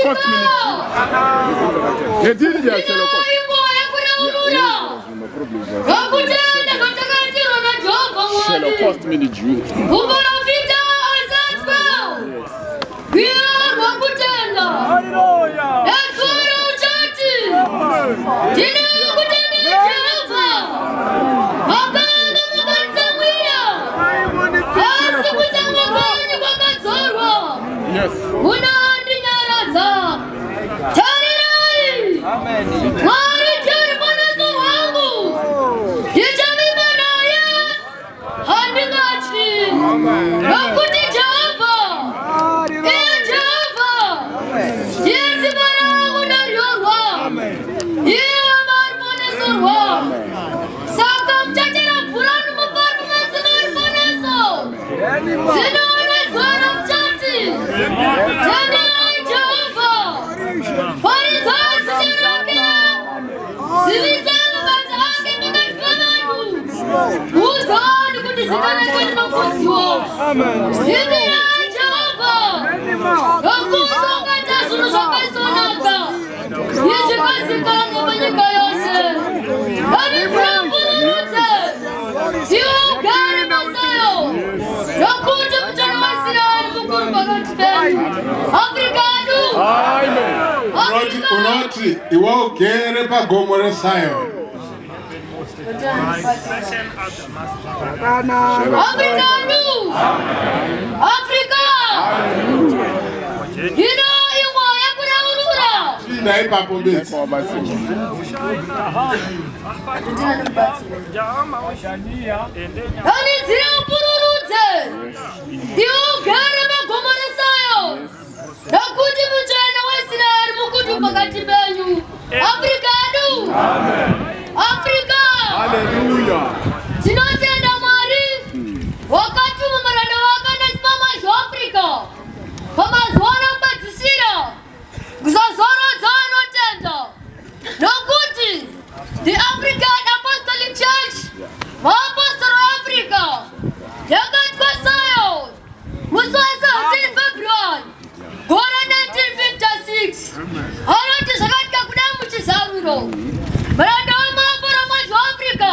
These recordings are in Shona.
Cost Military. Yetini ya Shello Cost. Shello Cost Military. Unoti iwa ukere pa gomore sayo. Africa. Na ipa pombe. Africa. Hallelujah. Sinotenda mari. Wakati mmarada wakana simama Africa. Kama zona mbazisira. Kuzazora zano tenda. Nokuti the African Apostolic Church. Apostle of Africa. Yakat kwasayo. Muswasa 13 February. Gora 1956. Aloti zakatika kudamu chisawiro. Mradoma para Africa.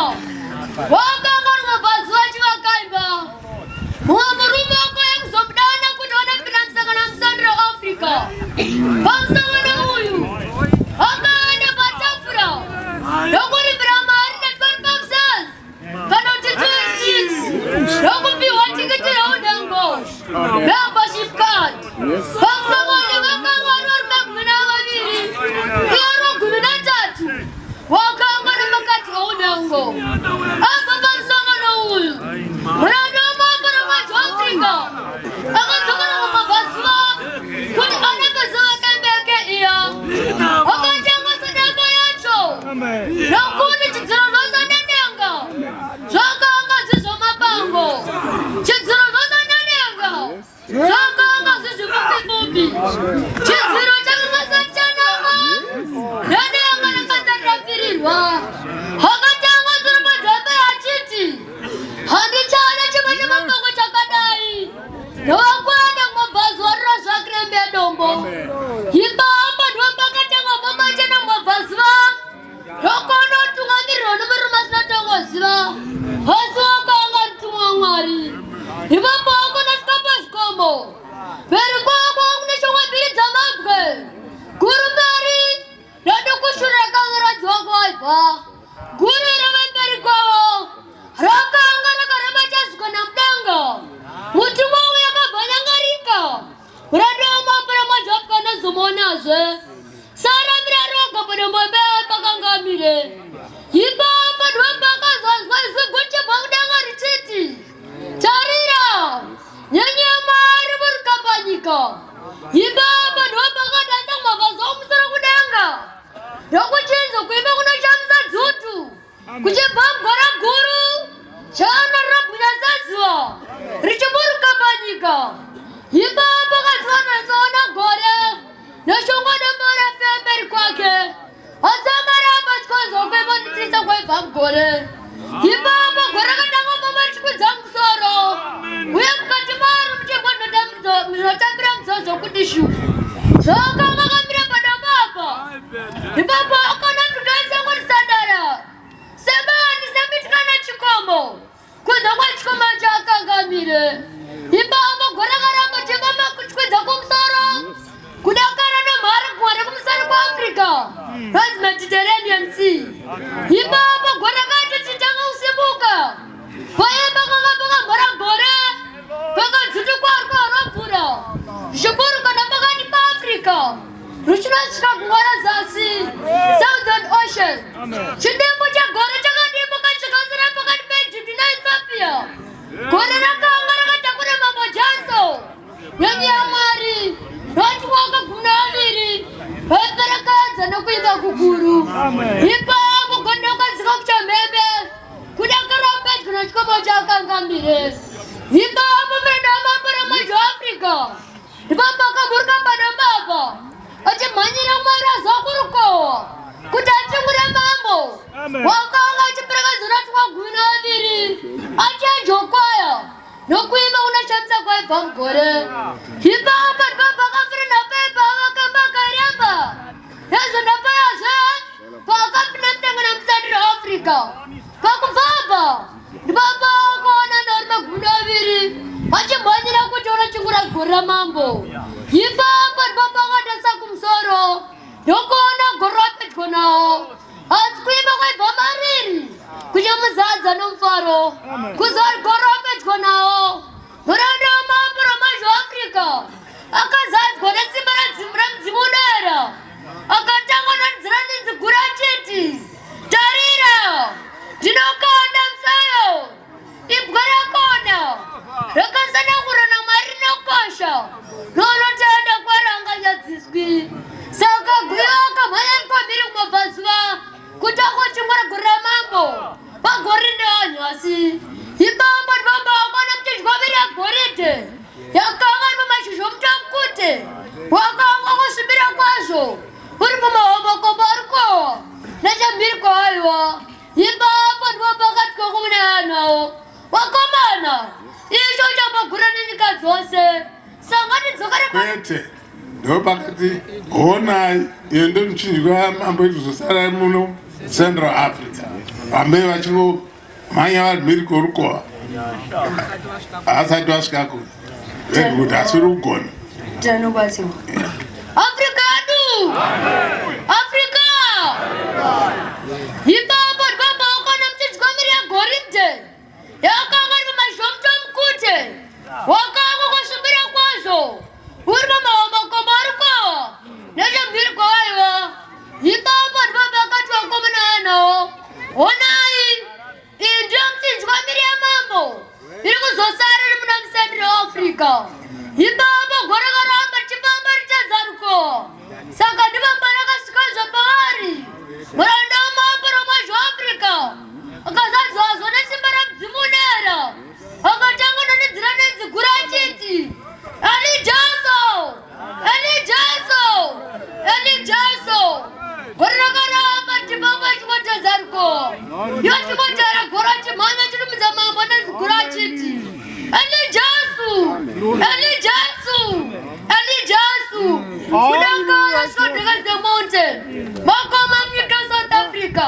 Wakangara mabazi wachi wakaimba. Muamuruma kwa yakuzobdana kutona pinamsaka na msandra Africa. Bamsa wana huyu. Akaenda batafura. Dogori bramari na 25 cents. Kanoti 26. Dogopi watikiti ya udango. Membership card. Bamsa wana wakangara magmina waviri. Yaro gumina tatu. Wakangara makati ya udango. Aka bamsa wana huyu. Mradoma para Africa. Akatoka na mabaswa. Kuti anakaza wakambeke iya. Wakachanga sadaka yacho. Nakuni chidziro loza nanenga. Zvakanga zizvo mabango. Chidziro loza nanenga. Zvakanga zizvo mapipupi. Chidziro chakanga chanama. Nanenga nakadzarapirirwa. Hakatanga ziri padzapa yachiti. Handichana chimwe chemabango chakadai. Ndokwenda mabhazi warira zvakrembe dombo. Ibamba ndombakatanga mamache namabhazi va. Ndokona kutungamirwa nomurume asinatongoziva. Asi wakanga mutumwa Mwari. Ibamba wakona svika pazvikomo. Mberi kwako kune shongwe mbiri dzamabwe. Guru mberi ndokushura kangaradzi wako waibva. Guru rave mberi kwavo. Rakanga rakareba chazviko namudenga. Mutumwa uyu akabvanyangarika. Radoma para Africa nazomonazve. Sara miraro akabonombobe pakangamire. Ibamba ndomba akazanzwa iziguchibva kudenga richiti. Tarira. Nyenyema ari murikambanyika. Ibamba ndomba akadanza mabhazi omusoro kudenga. Ndokuchinza kuimba kunoshamisa dzutu. Kuchibva mugora guru. Chana rabhunya saziwa. Richimurikambanyika. Ibamba akaziwana nzona gore. Nashongwa nembora pemberi kwake. Asakaramba chikozo kwemba nitsisa kwaibva mugore. Ibamba gore kadanga mama chikudza musoro. Uye mukati maro muchengwa notambira muzozo kuti shu. Zvakanga Zimbabwe. Ibaba goragaramba chivama kuchkwedza kumsoro. Kudakara nomhara kuwara kumusoro kwaAfrica. That's Mediterranean Sea. Ibaba gorakati chitanga usibuka. Payamba kakapaka mhara gore. Pakadzitu kwarwa rapfura. Zvikuru kana pakati paAfrica. Ruchinosvika kungwara zasi. Southern Ocean. Chidimbu chagore chakadimuka chikasira pakati peEgypt naEthiopia. Gore rakanga rakatakura Mambo Janso. Nyaya yaMwari. Vachiwaka kuna aviri. Vaperekadza nokuimba kukuru. Ipapo gondokadzika kuchamhembe. Kudakara pedyo nechikomo chakangambire. Ipapo muranda wamambo ramazho Africa. Ndipamba akaburuka padambapa. Achimhanyira Mwari azakurukohwa. Kuti achingure mambo. Wakanga achiperekadzana chikagumi naviri. Achajokwaya. Nokuimba unashamisa kwaibva mugore. Ipapo ndipamba akafira napepa vakamba karemba. Nezvondapayazve pakapinda mutengana musandiro Africa. Pakubvabva ndipamba akaona ndauri magumi aviri. Achimhanyira kuti unachingura gore ramambo. Ipapo ndipamba akatarisa kumusoro. Ndokuona gore rapedyo nawo. Asi kuimba kwaibva mariri. Kuchimuzadza nomufaro. Kuzari gore rapedyo nawo. Muranda wamambo ramazho Africa. Akazadzwa nesimba raMudzimu udera. Akatanga nonzira ninzi guru achiti. Tarira. Ndinokanda musayo. Ibwe rakona. Rakasanangura naMwari rinokosha. Nolotenda kwaranganyadziswi. Saka gwiwa akamhanya rikwambiri kumabvazuva. Kuti akochingura gore ramambo. Pagore ndeanyasi. Ipapo ndipamba akaona muchidya yagoridhe. Yakanga iri mumashizha omutamukute. Wakanga kusvibira kwazvo. Uri mumahombokombo arikohwa. Nechemhiri kwaaiwa. Ipapo ndipamba akati kwakumune anawo. Wakomana. Icho chambogura nenyika dzose. Sangatidzoka kwete ndopakati honai ende muchinjikwa mambo izosara muno Central Africa vambe vachingomhanya vari mhiri kworukohwa asati vasvika kuti asiri kugona Africa yedu. Africa. Ipapo ndipamba akaona muchinjikwa miri yagoridhe. Yakanga iri mumashizha omutamukute. Wakanga kusvibira kwazvo. Uri mumahombokombo arikohwa. Nechemhiri kwaaiwa. Ipapo ndipamba akati wakomana anawo. Honai. Iyi ndiyo muchinjikwa miri yamambo. Iri kuzosara iri muna musandiro Africa. Ipapo gore karamba richifamba richadzarukohwa. Saka ndipamba rakasvikazva pavari. Muranda wamambo ramazho Africa. Akazadzwazwa nesimba raMudzimu udera. Akatanga nonzira nenzi guru achiti. Eli Janso. Eli Janso. Eli Janso. Gore rakaramba ndipamba chingotadzarukohwa. Iyo chingotara gore achimhanya chirimudza mambo nenzi guru achiti. Eli Janso. Eli Janso. Eli Janso. Kudakara svodeka the mountain. Makoma munyika South Africa.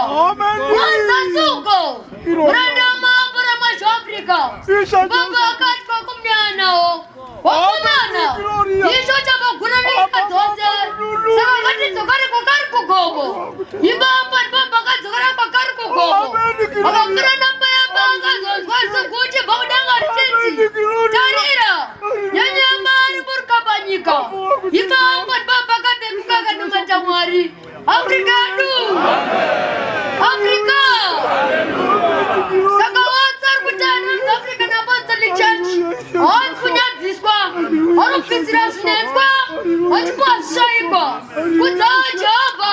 Wasasuko. Muranda wamambo ramazho Africa. Baba akati kwakumune anawo. Wakomana. Icho chambogura nenyika dzose. Saka ngatidzokere kwakari kugomo. Ipapo ndipamba akadzokera kwakari kugomo. Akafira napayamba akazonzwa sokuti bva kudanga richiti. Tarira. Nyanya yaMwari kuruka panyika. Ipapo ndipamba akapepuka akanomata Mwari. Africa yedu. Africa. Saka watsi ari kutana African Apostolic Church. Hawanzi kunyadziswa. Ari kupfisira zvinetswa. Vachipuwa zvishaikwa. Kudza Jehovha.